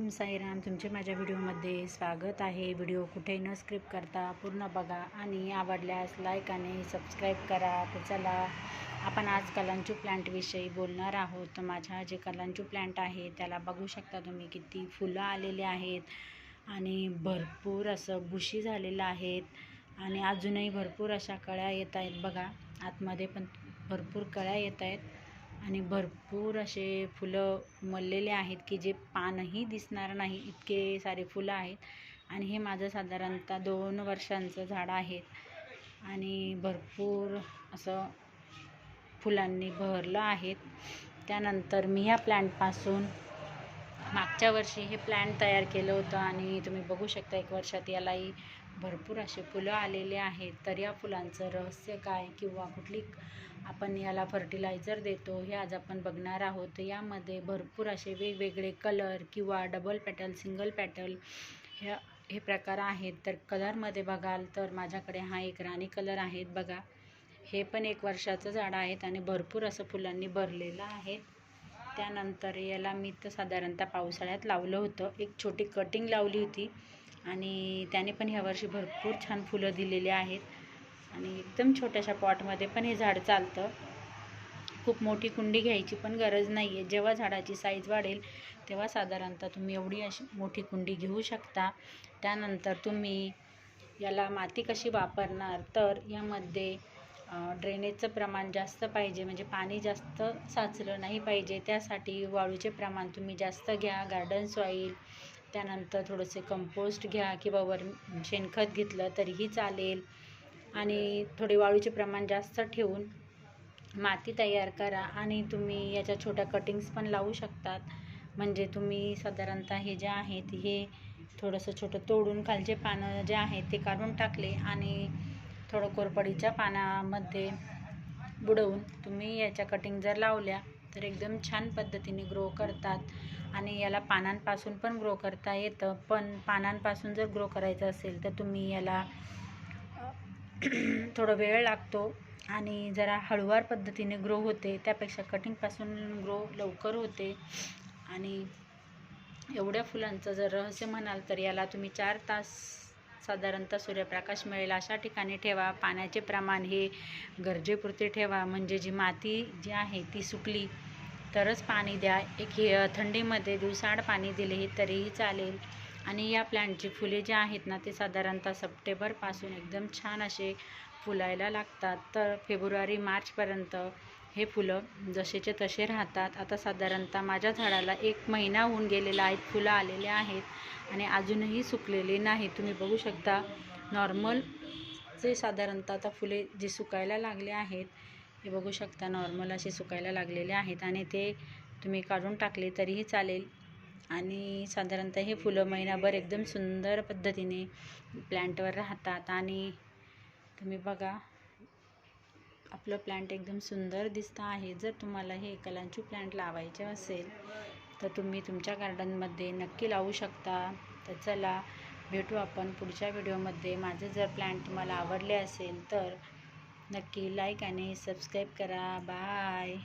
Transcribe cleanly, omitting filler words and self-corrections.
ओम साईराम. तुमचे माझ्या व्हिडिओमध्ये स्वागत आहे. व्हिडिओ कुठे न स्किप करता पूर्ण बघा आणि आवडल्यास लाईक आणि सबस्क्राईब करा. तर चला, आपण आज कलांचू प्लांटविषयी बोलणार आहोत. तर माझा जे कलांचू प्लांट आहे त्याला बघू शकता तुम्ही किती फुलं आलेले आहेत आणि भरपूर असं बुशी झालेलं आहेत आणि अजूनही भरपूर अशा कळ्या येत आहेत. बघा, आतमध्ये पण भरपूर कळ्या येत आहेत आणि भरपूर असे फुलं मललेले आहेत की जे पानही दिसणार नाही इतके सारे फुलं आहेत. आणि हे माझं साधारणतः 2 वर्षांचं झाड आहे आणि भरपूर असं फुलांनी भरलं आहेत. त्यानंतर मी ह्या प्लॅन्टपासून मागच्या वर्षी हे प्लॅन्ट तयार केलं होतं आणि तुम्ही बघू शकता 1 वर्षात यालाही भरपूर असे फुलं आलेले आहेत. तर या फुलांचं रहस्य काय किंवा कुठली आपण याला फर्टिलायझर देतो हे आज आपण बघणार आहोत. यामध्ये भरपूर असे वेगवेगळे कलर किंवा डबल पेटल, सिंगल पेटल हे प्रकार आहेत. तर कलरमध्ये बघाल तर माझ्याकडे हा एक राणी कलर आहेत. बघा, हे पण 1 वर्षाचं झाड आहेत आणि भरपूर असं फुलांनी भरलेलं आहे. त्यानंतर याला मी तर साधारणतः पावसाळ्यात लावलं होतं. एक छोटी कटिंग लावली होती आणि त्याने पण ह्या वर्षी भरपूर छान फुलं दिलेली आहेत आणि एकदम छोट्याशा पॉटमध्ये पण हे झाड चालतं. खूप मोठी कुंडी घ्यायची पण गरज नाही आहे. जेव्हा झाडाची साईज वाढेल तेव्हा साधारणतः तुम्ही एवढी अशी मोठी कुंडी घेऊ शकता. त्यानंतर तुम्ही याला माती कशी वापरणार, तर यामध्ये ड्रेनेजचं प्रमाण जास्त पाहिजे, म्हणजे पाणी जास्त साचलं नाही पाहिजे. त्यासाठी वाळूचे प्रमाण तुम्ही जास्त घ्या, गार्डन सॉईल. त्यानंतर थोडंसे कंपोस्ट घ्या किंवा शेणखत घेतलं तरीही चालेल आणि थोडे वाळूचे प्रमाण जास्त ठेवून माती तयार करा आणि तुम्ही याच्या छोट्या कटिंग्स पण लावू शकतात. म्हणजे तुम्ही साधारणतः हे जे आहेत हे थोडंसं छोटं तोडून खालचे पानं जे आहेत ते काढून टाकले आणि थोडं कोरपडीच्या पानामध्ये बुडवून तुम्ही याच्या कटिंग जर लावल्या तर एकदम छान पद्धतीने ग्रो करतात आणि याला पानांपासून पण ग्रो करता येतं. पण पानांपासून जर ग्रो करायचं असेल तर तुम्ही याला थोडं वेळ लागतो आणि जरा हळूवार पद्धतीने ग्रो होते. त्यापेक्षा कटिंगपासून ग्रो लवकर होते. आणि एवढ्या फुलांचं जर रहस्य म्हणाल तर याला तुम्ही 4 तास साधारणतः सूर्यप्रकाश मिळेल अशा ठिकाणी ठेवा. पाण्याचे प्रमाण हे गरजेपुरते ठेवा, म्हणजे जी माती जी आहे ती सुकली तरच पाणी द्या. थंडीमध्ये दिवसाआड पाणी दिले तरीही चालेल. आणि या प्लॅन्टची फुले जी आहेत ना ते साधारणतः सप्टेंबरपासून एकदम छान असे फुलायला लागतात. तर फेब्रुवारी मार्चपर्यंत हे फुलं जसेचे तसे राहतात. आता साधारणतः माझ्या झाडाला 1 महिना होऊन गेलेला आहे. फुलं आलेले आहेत आणि अजूनही सुकलेले नाही. तुम्ही बघू शकता नॉर्मल जे साधारणतः आता फुले जे सुकायला लागले आहेत हे बघू शकता, नॉर्मल असे सुकायला लागलेले आहेत आणि ते तुम्ही काढून टाकले तरीही चालेल. आणि साधारणतः हे फुलं महिनाभर एकदम सुंदर पद्धतीने प्लॅन्टवर राहतात. आणि तुम्ही बघा, आपलं प्लॅन्ट एकदम सुंदर दिसतं आहे. जर तुम्हाला हे कलांचू प्लॅन्ट लावायचे असेल तर तुम्ही तुमच्या गार्डनमध्ये नक्की लावू शकता. तर चला, भेटू आपण पुढच्या व्हिडिओमध्ये. माझे जर प्लॅन्ट तुम्हाला आवडले असेल तर नक्की लाईक आणि सबस्क्राईब करा. बाय.